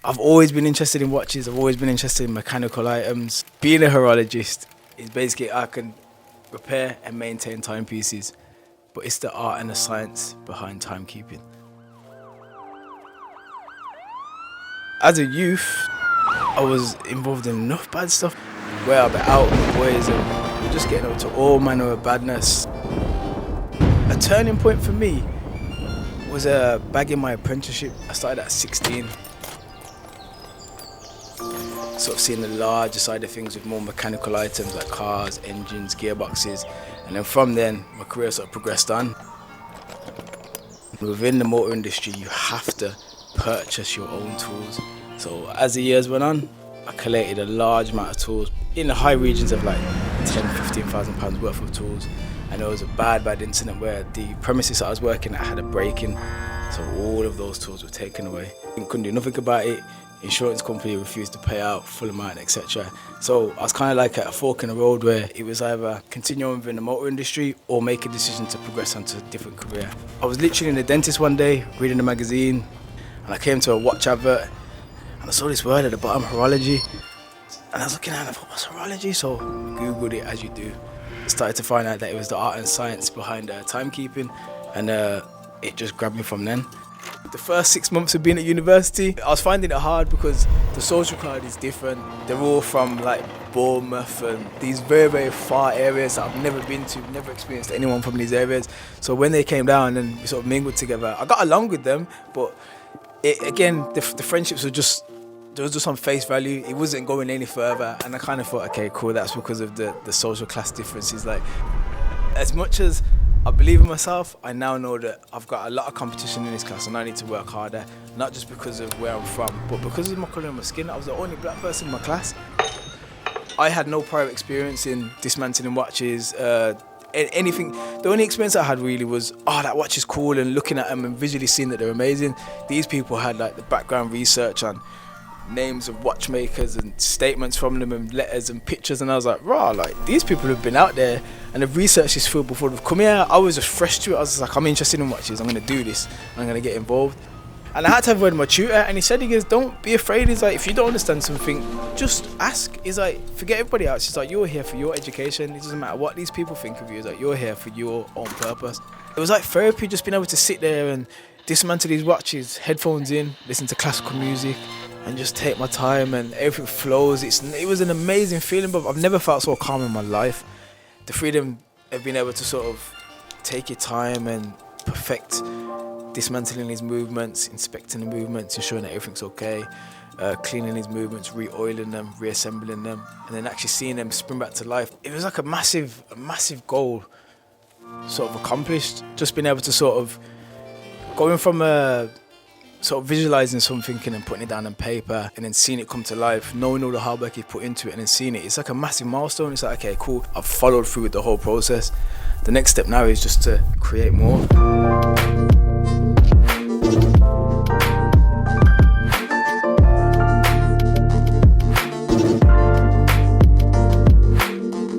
I've always been interested in watches. I've always been interested in mechanical items. Being a horologist is basically I can repair and maintain timepieces, but it's the art and the science behind timekeeping. As a youth, I was involved in enough bad stuff where I'd be out with the boys and we're just getting up to all manner of badness. A turning point for me was back in my apprenticeship. I started at 16. Sort of seeing the larger side of things with more mechanical items like cars, engines, gearboxes, and then from then my career sort of progressed on. Within the motor industry you have to purchase your own tools. So as the years went on, I collated a large amount of tools in the high regions of like £10,000–15,000 worth of tools. And there was a bad incident where the premises I was working at had a break-in, so all of those tools were taken away. I couldn't do nothing about it. Insurance company refused to pay out full amount, etc. So I was kind of like at a fork in the road where it was either continue on within the motor industry or make a decision to progress onto a different career. I was literally in the dentist one day reading a magazine and I came to a watch advert and I saw this word at the bottom, horology. And I was looking at it and I thought, what's horology? So I Googled it as you do. I started to find out that it was the art and science behind timekeeping, and it just grabbed me from then. The first 6 months of being at university, I was finding it hard because the social crowd is different. They're all from like Bournemouth and these very far areas that I've never been to, never experienced anyone from these areas. So when they came down and we sort of mingled together, I got along with them, but the friendships were just, there was just on face value. It wasn't going any further, and I kind of thought, okay, cool, that's because of the social class differences. Like, as much as I believe in myself, I now know that I've got a lot of competition in this class and I need to work harder, not just because of where I'm from, but because of my colour of my skin. I was the only black person in my class. I had no prior experience in dismantling watches, anything. The only experience I had really was, oh, that watch is cool, and looking at them and visually seeing that they're amazing. These people had like the background research on names of watchmakers and statements from them and letters and pictures, and I was like, rah, like these people have been out there and they've researched this field before they've come here. I was just fresh to it. I was just like, I'm interested in watches, I'm going to do this, I'm going to get involved. And I had to have a word with my tutor, and he said, he goes, don't be afraid. He's like, if you don't understand something, just ask. He's like, forget everybody else. He's like, you're here for your education. It doesn't matter what these people think of you. He's like, you're here for your own purpose. It was like therapy, just being able to sit there and dismantle these watches, headphones in, listen to classical music, and just take my time, and everything flows. It was an amazing feeling, but I've never felt so calm in my life. The freedom of being able to sort of take your time and perfect dismantling these movements, inspecting the movements, ensuring that everything's okay, cleaning these movements, re-oiling them, reassembling them, and then actually seeing them spring back to life. It was like a massive goal sort of accomplished. Just being able to sort of, going from sort of visualizing something and then putting it down on paper and then seeing it come to life, knowing all the hard work you put into it and then seeing it, it's like a massive milestone. It's like, okay, cool, I've followed through with the whole process. The next step now is just to create more.